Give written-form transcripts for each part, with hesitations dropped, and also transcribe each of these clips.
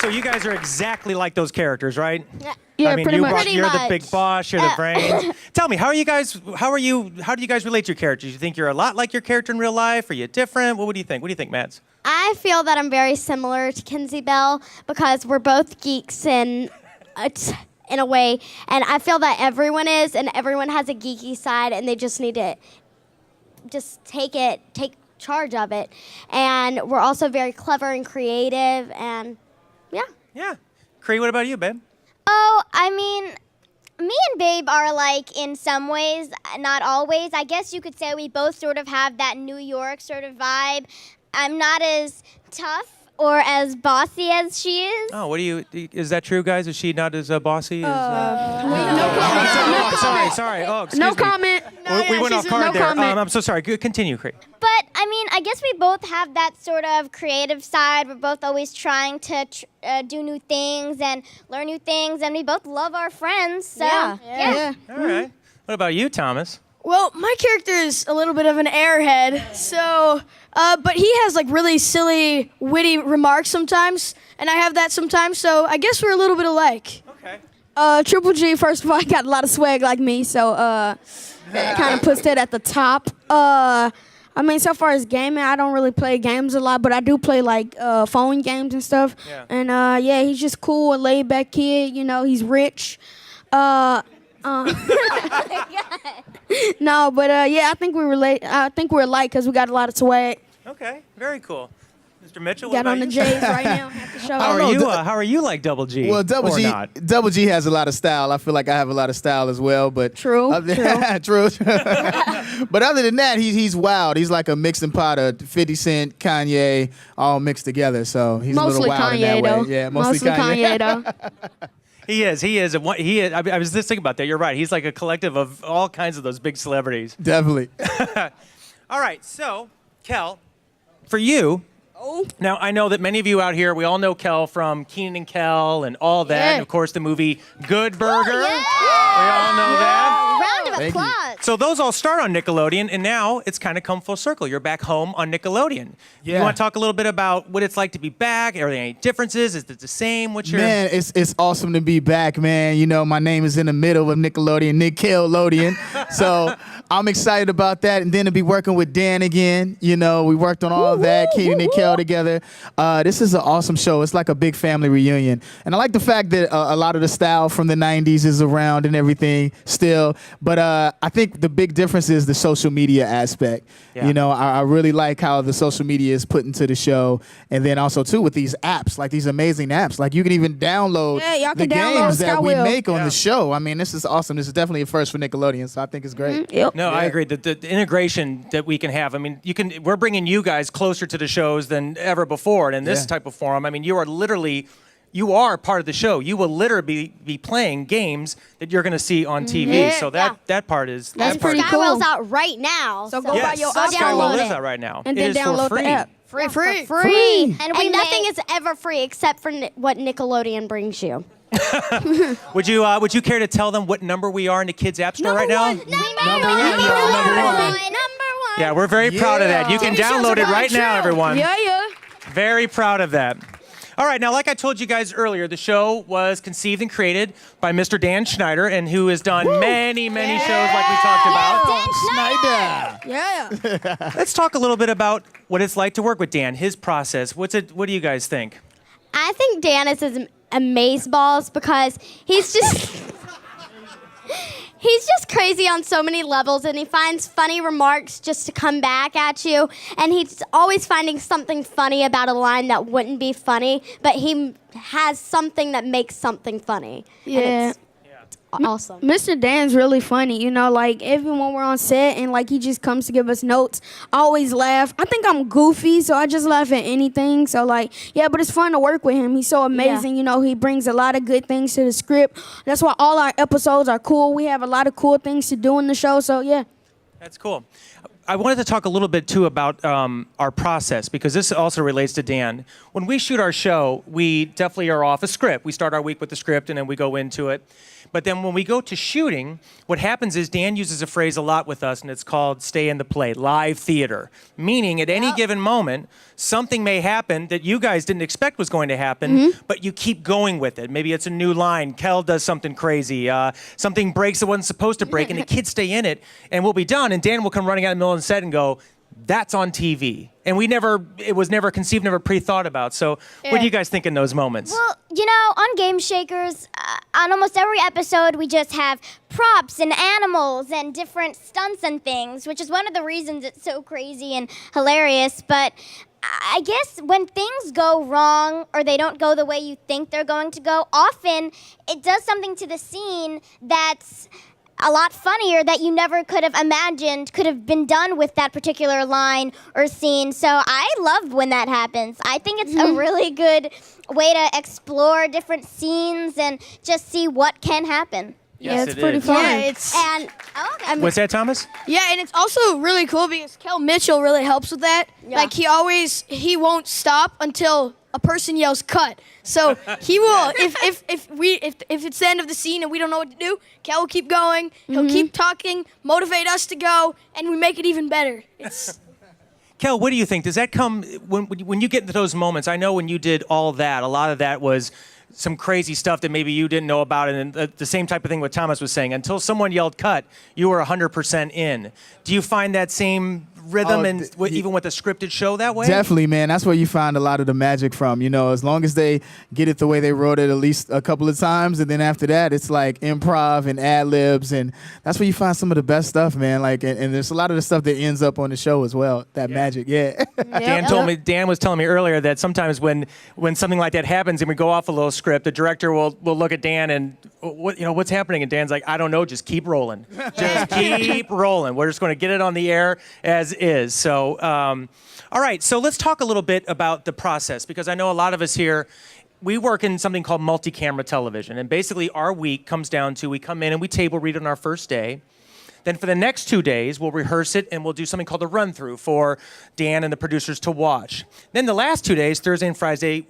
So you guys are exactly like those characters, right? Yeah, I mean, pretty much. you're the big boss. You're the brains. Tell me, how do you guys relate to your characters? You think you're a lot like your character in real life? Are you different? What do you think? What do you think, Mads? I feel that I'm very similar to Kinsey Bell because we're both geeks in a way, and I feel that everyone is, and everyone has a geeky side, and they just need to just take charge of it. And we're also very clever and creative, and yeah. Yeah. Cree, what about you, babe? Oh, I mean, me and Babe are like in some ways, not always. I guess you could say we both sort of have that New York sort of vibe. I'm not as tough or as bossy as she is. Oh, is that true, guys? Is she not as bossy as... Sorry. Oh, excuse me. No comment. We went off card no there. comment. I'm so sorry. Continue, Cree. But, I mean, I guess we both have that sort of creative side. We're both always trying to do new things and learn new things, and we both love our friends. So, yeah. All right. What about you, Thomas? Well, my character is a little bit of an airhead, so, but he has like really silly, witty remarks sometimes, and I have that sometimes, so I guess we're a little bit alike. Okay. Triple G, first of all, he got a lot of swag like me, so that kind of puts that at the top. I mean, so far as gaming, I don't really play games a lot, but I do play like phone games and stuff. Yeah. And yeah, he's just cool, a laid back kid. You know, he's rich. No, but yeah, I think we relate. I think we're alike because we got a lot of swag. Okay. Very cool. Mr. Mitchell, Got what on the about you? J's right now. Have to show How are you like Double G? Well, Double or G, not? Double G has a lot of style. I feel like I have a lot of style as well. But True. True. But other than that, he's wild. He's like a mixing pot of 50 Cent, Kanye, all mixed together. So he's a Mostly little wild Kanye in that though. way. Yeah, mostly Kanye though. He is. I was just thinking about that. You're right. He's like a collective of all kinds of those big celebrities. Definitely. All right. So, Kel, for you. Oh. Now, I know that many of you out here, we all know Kel from Kenan and Kel and all that. Yeah. And, of course, the movie Good Burger. Yeah. We all know that. Round of Thank you. applause. So those all start on Nickelodeon, and now it's kind of come full circle. You're back home on Nickelodeon. Yeah. You want to talk a little bit about what it's like to be back? Are there any differences? Is it the same? What's your... Man, it's awesome to be back, man. You know, my name is in the middle of Nickelodeon, Nickelodeon. So I'm excited about that. And then to be working with Dan again. You know, we worked on all of that, Kenan and Kel together. This is an awesome show. It's like a big family reunion. And I like the fact that a lot of the style from the 90s is around and everything still. But I think the big difference is the social media aspect. Yeah. You know, I really like how the social media is put into the show. And then also, too, with these apps, like these amazing apps. Like you can even download Yeah, y'all the can download games that we Skywheel. make on the show. I mean, this is awesome. This is definitely a first for Nickelodeon, so I think it's great. Yep. No, I agree. The integration that we can have. I mean, we're bringing you guys closer to the shows than ever before. And in this type of forum, I mean, you are part of the show. You will literally be playing games that you're going to see on TV. Yeah. So that part is... That's that part pretty is- cool. Skywell's out right now. So go Yes, buy your Skywell iPhone is out right now. and It then is for download free. the app. Free. And And we nothing is ever free except for what Nickelodeon brings you. Would you care to tell them what number we are in the Kids App Store right now? Number one. Yeah, we're very proud of that. You can download it right now, everyone. Yeah. Very proud of that. All right, now, like I told you guys earlier, the show was conceived and created by Mr. Dan Schneider, and who has done many shows like we talked about. Snyder. Yeah. Let's talk a little bit about what it's like to work with Dan, his process. What do you guys think? I think Dan is amazeballs because he's just he's just crazy on so many levels, and he finds funny remarks just to come back at you, and he's always finding something funny about a line that wouldn't be funny, but he has something that makes something funny. Yeah. And it's awesome. Mr. Dan's really funny, you know, like even when we're on set and like he just comes to give us notes, I always laugh. I think I'm goofy, so I just laugh at anything. So like, yeah, but it's fun to work with him. He's so amazing, you know, he brings a lot of good things to the script. That's why all our episodes are cool. We have a lot of cool things to do in the show, so yeah. That's cool. I wanted to talk a little bit, too, about our process, because this also relates to Dan. When we shoot our show, we definitely are off a script. We start our week with the script, and then we go into it. But then when we go to shooting, what happens is Dan uses a phrase a lot with us, and it's called stay in the play, live theater. Meaning, at any given moment, something may happen that you guys didn't expect was going to happen, but you keep going with it. Maybe it's a new line. Kel does something crazy. Something breaks that wasn't supposed to break, and the kids stay in it, and we'll be done. And Dan will come running out in the middle of the set and go, that's on TV. And it was never conceived, never pre-thought about. So what do you guys think in those moments? Well, on Game Shakers, on almost every episode, we just have props and animals and different stunts and things, which is one of the reasons it's so crazy and hilarious. But I guess when things go wrong or they don't go the way you think they're going to go, often it does something to the scene that's a lot funnier that you never could have imagined could have been done with that particular line or scene. So I love when that happens. I think it's a really good way to explore different scenes and just see what can fun. Yes, it's pretty fun. Yeah, it's And What's that, Thomas? yeah, and it's also really cool because Kel Mitchell really helps with that. Yeah. Like he won't stop until a person yells cut. So he will if it's the end of the scene and we don't know what to do, Kel will keep going. He'll keep talking, motivate us to go, and we make it even better. It's Kel, what do you think? Does that come when you get into those moments? I know when you did all that, a lot of that was some crazy stuff that maybe you didn't know about, and the same type of thing what Thomas was saying. Until someone yelled cut, you were 100% in. Do you find that same rhythm even with a scripted show that way? Definitely, man. That's where you find a lot of the magic from. As long as they get it the way they wrote it at least a couple of times, and then after that, it's like improv and ad libs, and that's where you find some of the best stuff, man. Like, and there's a lot of the stuff that ends up on the show as well. That magic, yeah. Dan was telling me earlier that sometimes when something like that happens and we go off a little script, the director will look at Dan and what's happening, and Dan's like, I don't know, just keep rolling, just keep rolling. We're just going to get it on the air as is. So, all right. So let's talk a little bit about the process, because I know a lot of us here, we work in something called multi-camera television, and basically our week comes down to we come in and we table read on our first day. Then for the next 2 days, we'll rehearse it and we'll do something called a run-through for Dan and the producers to watch. Then the last 2 days, Thursday and Friday,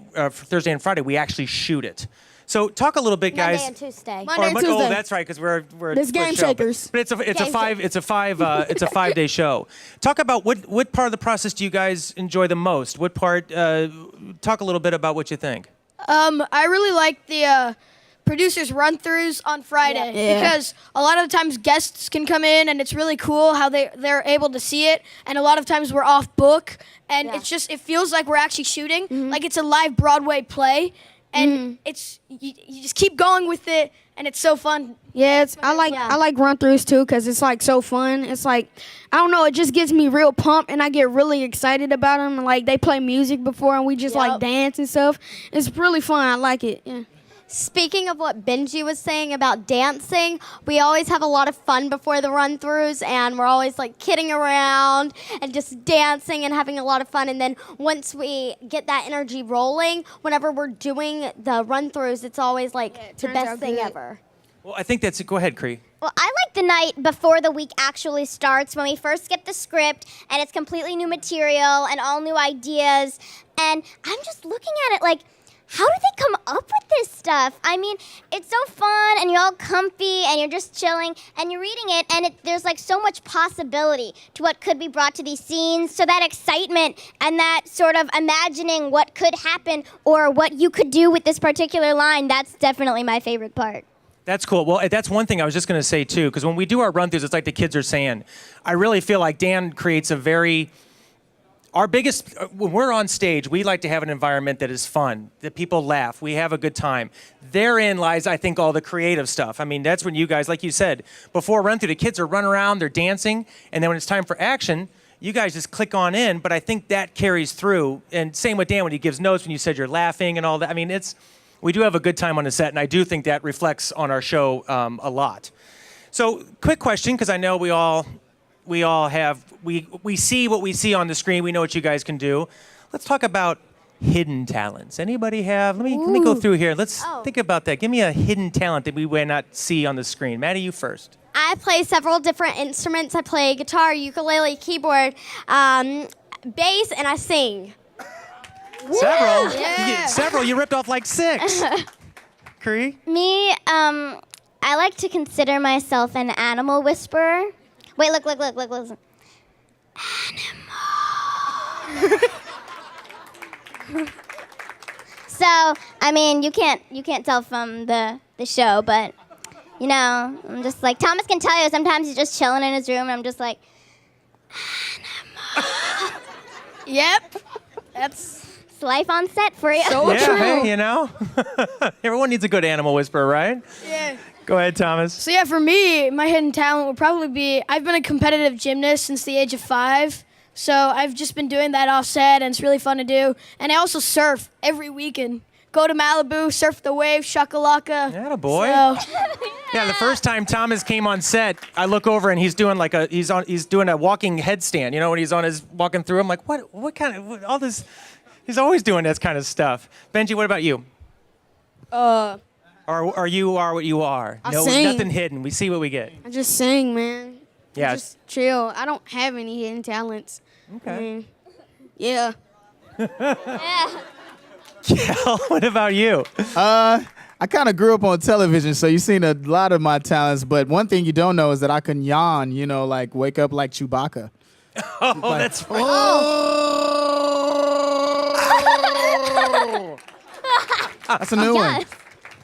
we actually shoot it. So talk a little bit, guys. Monday and Tuesday. Monday and Tuesday. Oh, that's right, because we're There's we're Game show. Shakers. But it's a 5-day show. Talk about what part of the process do you guys enjoy the most? What part? Talk a little bit about what you think. I really like the producers run-throughs on Friday because a lot of the times guests can come in and it's really cool how they're able to see it, and a lot of times we're off book and it feels like we're actually shooting, like it's a live Broadway play, and it's you just keep going with it and it's so fun. Yeah, I like run-throughs too because it's like so fun. It's like, I don't know, it just gets me real pumped and I get really excited about them. Like they play music before and we just like dance and stuff. It's really fun. I like it. Yeah. Speaking of what Benji was saying about dancing, we always have a lot of fun before the run-throughs, and we're always like kidding around and just dancing and having a lot of fun. And then once we get that energy rolling, whenever we're doing the run-throughs, it's always like the best thing ever. Well, I think that's it. Go ahead, Cree. Well, I like the night before the week actually starts, when we first get the script and it's completely new material and all new ideas. And I'm just looking at it like, how do they come up with this stuff? I mean, it's so fun and you're all comfy and you're just chilling and you're reading it, and there's like so much possibility to what could be brought to these scenes. So that excitement and that sort of imagining what could happen or what you could do with this particular line, that's definitely my favorite part. That's cool. Well, that's one thing I was just going to say, too, because when we do our run-throughs, it's like the kids are saying. I really feel like Dan creates our biggest, when we're on stage, we like to have an environment that is fun, that people laugh, we have a good time. Therein lies, I think, all the creative stuff. I mean, that's when you guys, like you said, before run-through, the kids are running around, they're dancing, and then when it's time for action, you guys just click on in, but I think that carries through. And same with Dan when he gives notes, when you said you're laughing and all that. I mean, we do have a good time on the set, and I do think that reflects on our show a lot. So, quick question, because I know we all see what we see on the screen. We know what you guys can do. Let's talk about hidden talents. Anybody have? Let me go through here. Let's think about that. Give me a hidden talent that we may not see on the screen. Maddie, you first. I play several different instruments. I play guitar, ukulele, keyboard, bass, and I sing. Several? Yeah. Several? You ripped off like 6. Cree? Me, I like to consider myself an animal whisperer. Wait, look, listen. Animal. So, I mean, you can't tell from the show, but you know, I'm just like Thomas can tell you. Sometimes he's just chilling in his room, and I'm just like, Yep. That's it's life on set for you. so Yeah, true. hey, you know, everyone needs a good animal whisperer, right? Yeah. Go ahead, Thomas. So yeah, for me, my hidden talent would probably be I've been a competitive gymnast since the age of 5. So I've just been doing that offset, and it's really fun to do. And I also surf every weekend. Go to Malibu, surf the wave, shakalaka. Yeah, boy. So, Yeah, the first time Thomas came on set, I look over and he's doing he's doing a walking headstand. You know, when he's on his walking through, I'm like, what kind of all this? He's always doing this kind of stuff. Benji, what about you? Or you are what you are. I No, sing. nothing hidden. We see what we get. I just sing, man. Yeah. Just chill. I don't have any hidden talents. Okay. I mean, yeah. Kel, what about you? I kind of grew up on television, so you've seen a lot of my talents. But one thing you don't know is that I can yawn. You know, like wake up like Chewbacca. Oh, that's right. That's a new one. Yes.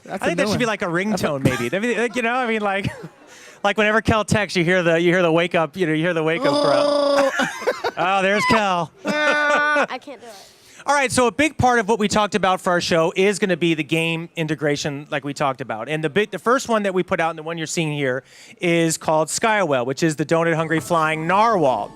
That's I think that should be like a ringtone, maybe. You know, I mean, like whenever Kel texts, you hear the wake up, you hear the wake up crow. Oh, there's Kel. I can't do it. All right, so a big part of what we talked about for our show is going to be the game integration, like we talked about. And the first one that we put out, and the one you're seeing here, is called Skywell, which is the donut-hungry flying narwhal.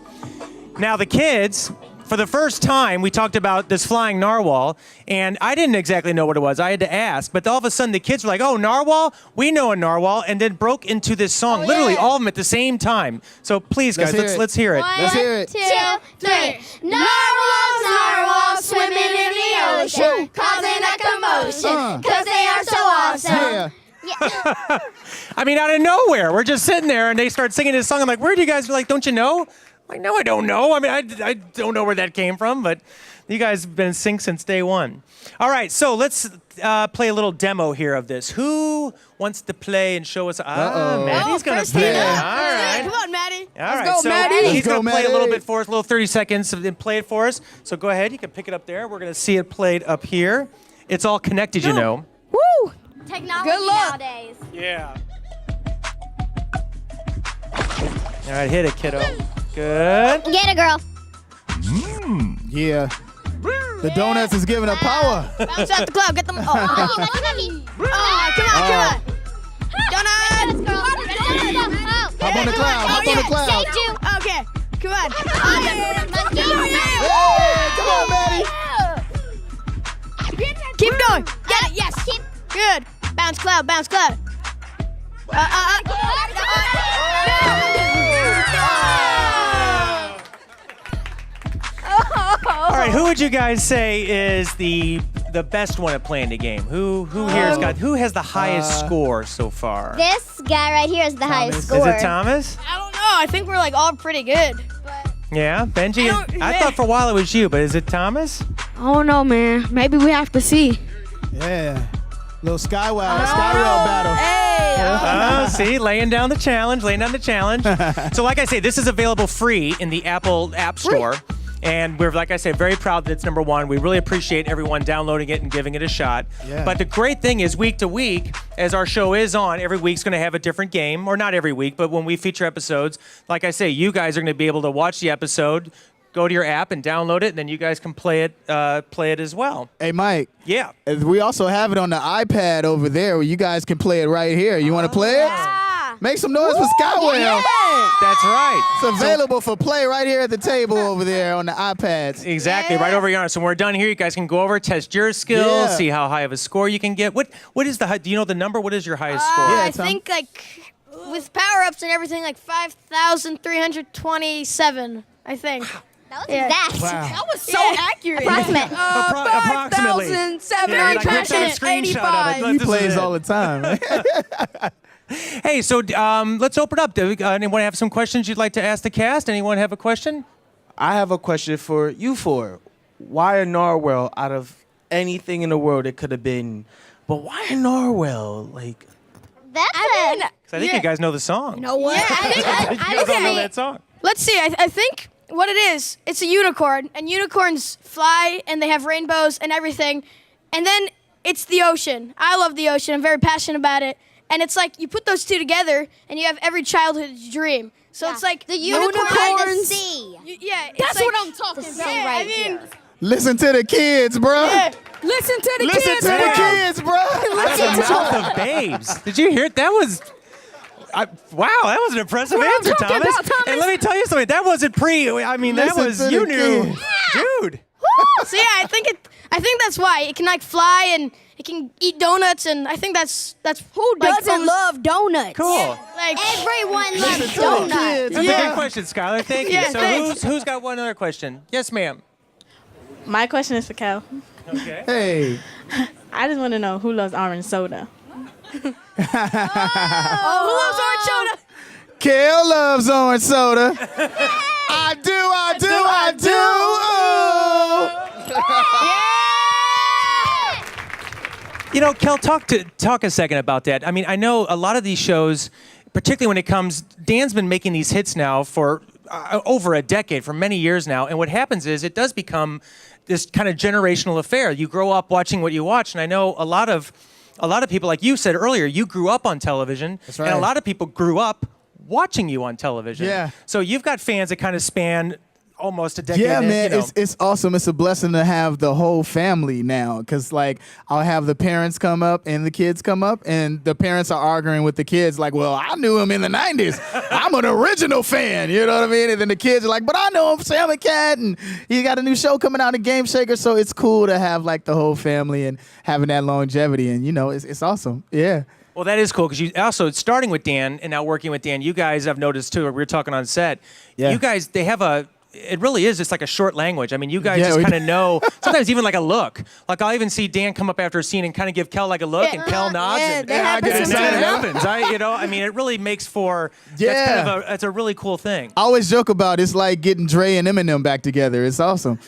Now, the kids, for the first time, we talked about this flying narwhal, and I didn't exactly know what it was. I had to ask, but all of a sudden the kids were like, "Oh, narwhal? We know a narwhal," and then broke into this song, literally all of them at the same time. So please, guys, let's hear it. Let's hear it. 2, 3. Narwhals, narwhals, swimming in the ocean, causing a commotion, 'cause they are so awesome. Yeah. I mean, out of nowhere, we're just sitting there, and they start singing this song. I'm like, "Where do you guys?" Like, "Don't you know?" I'm like, "No, I don't know. I mean, I don't know where that came from, but you guys have been in sync since day one." All right, so let's play a little demo here of this. Who wants to play and show us? Maddie's gonna first play. hand All up. right. Come on, Maddie. All right, go, so Maddie. he's going Let's to go, play a little Maddie. bit for us, a little 30 seconds, and then play it for us. So go ahead, you can pick it up there. We're going to see it played up here. It's all connected, you know. Woo! Technology Good luck. nowadays. Yeah. All right, hit it, kiddo. Good. Get it, girl. Yeah. The donuts is giving her power. Bounce out the cloud. Get them. Oh, Come on. come on. Donuts. Girl. Hop on the cloud. Hop on the cloud. Say 2. Okay. Come on. Hey, come on, Maddie. Keep going. Get it. Yes. Keep. Good. Bounce cloud. Bounce cloud. All right, who would you guys say is the best one at playing the game? Who has the highest score so far? This guy right here is the highest Is score. it Thomas? I don't know. I think we're like all pretty good. Yeah, Benji. I yeah. thought for a while it was you, but is it Thomas? I don't know, man. Maybe we have to see. Yeah. Little Skywell battle. Oh, see, laying down the challenge. So like I say, this is available free in the Apple App Store. And we're, like I said, very proud that it's number one. We really appreciate everyone downloading it and giving it a shot. Yeah. But the great thing is week to week, as our show is on, every week's going to have a different game. Or not every week, but when we feature episodes, like I say, you guys are going to be able to watch the episode, go to your app and download it, and then you guys can play it as well. Hey, Mike. Yeah. We also have it on the iPad over there where you guys can play it right here. You want to play it? Make some noise for Skywell. That's right. It's available for play right here at the table over there on the iPads. Exactly, right over here. So when we're done here, you guys can go over, test your skills, Yeah. see how high of a score you can get. What is the do you know the number? What is your highest score? Yeah, I Tom. think like with power ups and everything, like 5,327. I think. That was Yeah. exact. Wow. was so accurate. Approximate. Approximately. 5,785. Yeah, like, whipped out a screenshot of it. He This is plays it. all the time. Hey, so let's open up. Anyone have some questions you'd like to ask the cast? Anyone have a question? I have a question for you four. Why a narwhal out of anything in the world it could have been? But why a narwhal? Like, That's Because I think you guys know the song. No way. You guys all know that song. Let's see. I think what it is, it's a unicorn, and unicorns fly, and they have rainbows and everything. And then it's the ocean. I love the ocean. I'm very passionate about it. And it's like you put those two together, and you have every childhood's dream. So it's like the unicorn and the unicorns. sea. Yeah, it's That's like, what I'm talking The about. sea Yeah, right I mean, here. Listen to the kids, bro. yeah. Listen to the Listen kids. to the bro. kids, bro. The mouth of babes. Did you hear it? That was. Wow, that was an impressive What I'm answer, talking Thomas. about, Thomas. And let me tell you something. That wasn't pre. I mean, that Listen was to the you knew, kids. dude. So yeah, I think that's why it can like fly and it can eat donuts, and I think that's Who like, doesn't love donuts? Cool. like Everyone loves to the donuts. kids. That's a Yeah. good question, Skylar. Thank you. Yeah, So thanks. who's got one other question? Yes, ma'am. My question is for Kel. Okay. Hey. I just want to know who loves orange soda. who loves orange soda? Kel loves orange soda. I do. You know, Kel, talk a second about that. I mean, I know a lot of these shows, particularly when it comes, Dan's been making these hits now for over a decade, for many years now. And what happens is it does become this kind of generational affair. You grow up watching what you watch, and I know a lot of people, like you said earlier, you grew up on television, That's and a right. lot of people grew up watching you on television. Yeah. So you've got fans that kind of span almost a decade. Yeah, in, man, you know. it's awesome. It's a blessing to have the whole family now, because like I'll have the parents come up and the kids come up, and the parents are arguing with the kids like, well, I knew him in the 90s. I'm an original fan, you know what I mean? And then the kids are like, but I know him, Sam and Cat, and he got a new show coming out, a Game Shaker. So it's cool to have like the whole family and having that longevity, and you know, it's awesome. Yeah. Well, that is cool because you also, starting with Dan and now working with Dan, you guys, I've noticed too, we were talking on set, Yeah. you guys, they have it really is just like a short language. I mean, you guys Yeah, just we kind of do. know, sometimes even like a look. Like I'll even see Dan come up after a scene and kind of give Kel like a look, and Kel nods. yeah, and, that I get and then excited. it happens. I mean, it really makes for, that's kind of that's a really cool thing. I always joke about it's like getting Dre and Eminem back together. It's awesome.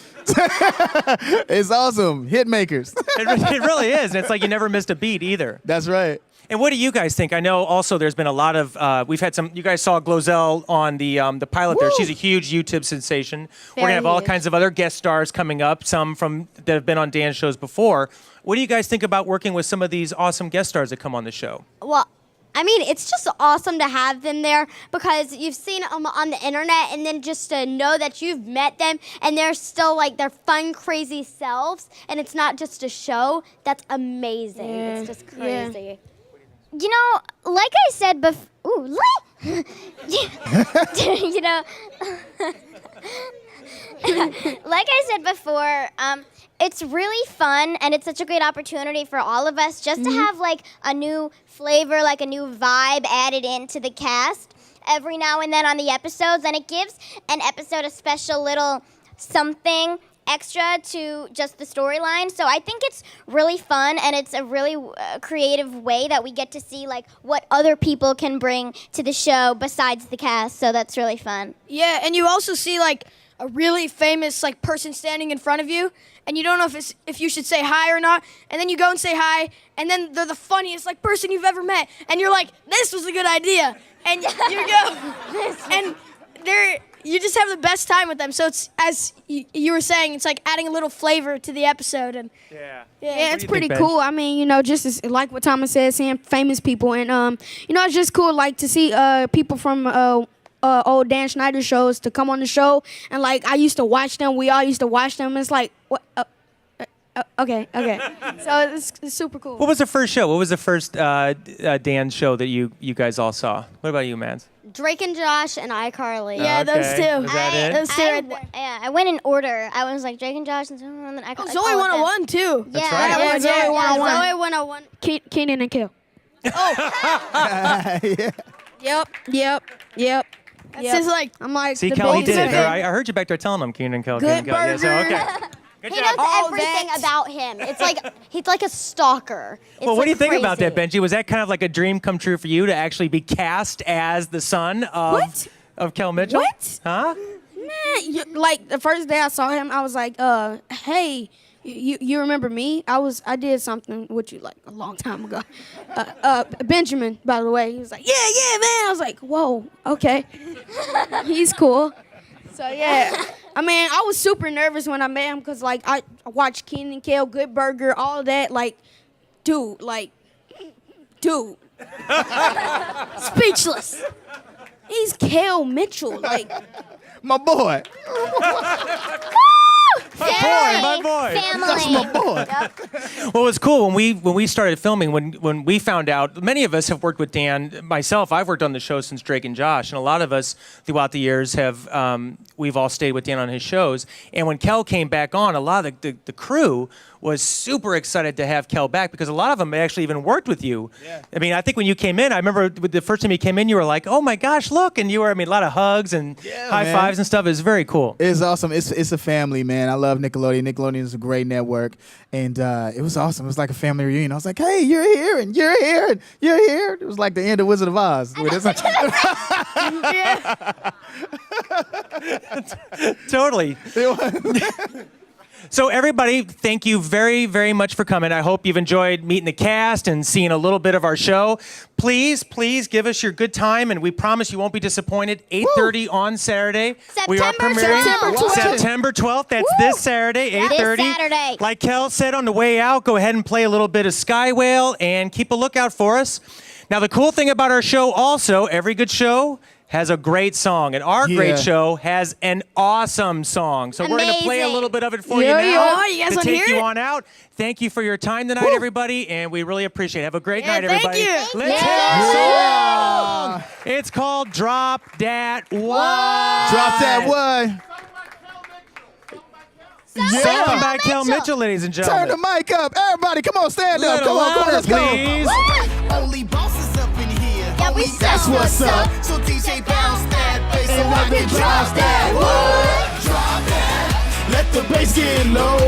It's awesome. Hit makers. It really is. And it's like you never missed a beat either. That's right. And what do you guys think? I know also there's been a lot of, we've had some, you guys saw Glozell on the pilot there. She's a huge YouTube sensation. We're going to have all kinds of other guest stars coming up, some that have been on Dan's shows before. What do you guys think about working with some of these awesome guest stars that come on the show? Well, I mean, it's just awesome to have them there because you've seen them on the internet, and then just to know that you've met them and they're still like their fun, crazy selves, and it's not just a show. That's amazing. Yeah. It's just Yeah. crazy. You know, like I said before, you know, like I said before, it's really fun, and it's such a great opportunity for all of us just to have like a new flavor, like a new vibe added into the cast every now and then on the episodes, and it gives an episode a special little something extra to just the storyline. So I think it's really fun, and it's a really creative way that we get to see like what other people can bring to the show besides the cast. So that's really fun. Yeah, and you also see like a really famous like person standing in front of you, and you don't know if you should say hi or not, and then you go and say hi, and then they're the funniest like person you've ever met, and you're like, this was a good idea, and you go, and you just have the best time with them. So it's, as you were saying, it's like adding a little flavor to the episode, and Yeah. Yeah, it's do you pretty think, cool. I mean, you know, just as, like what Thomas said, seeing famous people, and you know, it's just cool, like to see people from old Dan Schneider shows to come on the show, and like I used to watch them. We all used to watch them. It's like what? Okay. So it's super cool. What was the first show? What was the first Dan show that you guys all saw? What about you, Mans? Drake and Josh and iCarly. Yeah, those Okay. two. Was that it? Those two right there. Yeah, I went in order. I was like Drake and Josh, and then I got Zoe 101 too. That's Yeah, right. Yeah, Zoe Yeah, 101. Zoe 101. Keenan and Kel. Yeah. Yep. It's just like I'm like See, the Kel, he biggest did it. fan. I heard you back there telling him Keenan and Kel. Good Keenan and Kel. Yeah, so, burger. okay. Good He job. knows All everything that. about him. It's like he's like a stalker. It's Well, what do you like think about that, crazy. Benji? Was that kind of like a dream come true for you to actually be cast as the son of Kel Mitchell? What? Huh? Man, like the first day I saw him, I was like, hey, you remember me? I did something with you like a long time ago. Benjamin, by the way, he was like, yeah, man. I was like, whoa, okay, he's cool. So yeah, I mean, I was super nervous when I met him because like I watched Kenan and Kel, Good Burger, all that. Like, dude, speechless. He's Kel Mitchell, like. My boy. My boy. That's Family. my boy. Well, it was cool when we started filming. When we found out, many of us have worked with Dan. Myself, I've worked on the show since Drake and Josh, and a lot of us throughout the years have we've all stayed with Dan on his shows. And when Kel came back on, a lot of the crew was super excited to have Kel back because a lot of them actually even worked with you. Yeah. I mean, I think when you came in, I remember the first time you came in, you were like, "Oh my gosh, look!" And you were, I mean, a lot of hugs and high fives and stuff. It was very cool. It's awesome. It's a family, man. I love Nickelodeon. Nickelodeon is a great network, and it was awesome. It was like a family reunion. I was like, "Hey, you're here, and you're here, and you're here." It was like the end of Wizard of Oz. Totally. So everybody, thank you very, very much for coming. I hope you've enjoyed meeting the cast and seeing a little bit of our show. Please give us your good time, and we promise you won't be disappointed. 8:30 on Saturday. We are premiering September 12th. That's this Saturday, 8:30. This Saturday. Like Kel said on the way out, go ahead and play a little bit of Sky Whale and keep a lookout for us. Now, the cool thing about our show also, every good show has a great song, and our great show has an awesome song. So we're going to play a little bit of it for you now You guys to want to take hear you it? on out. Thank you for your time tonight, everybody, and we really appreciate it. Have a great night, thank everybody. you. Let's hear the song. It's called Drop Dat One. Drop that one. Song by Kel Mitchell, ladies and Turn gentlemen. the mic up. Everybody, come on, stand up. Little Come on, louder, let's go. please. Only bosses up in here. Yeah, we That's sound what's up. So DJ bounce that bass so And I let me can drop that. What? Drop that. Let the bass get low.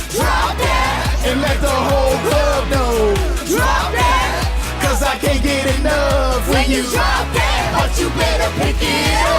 Drop that. And let the whole club know. Drop that. 'Cause I can't get enough when you Drop that. But you better pick it up.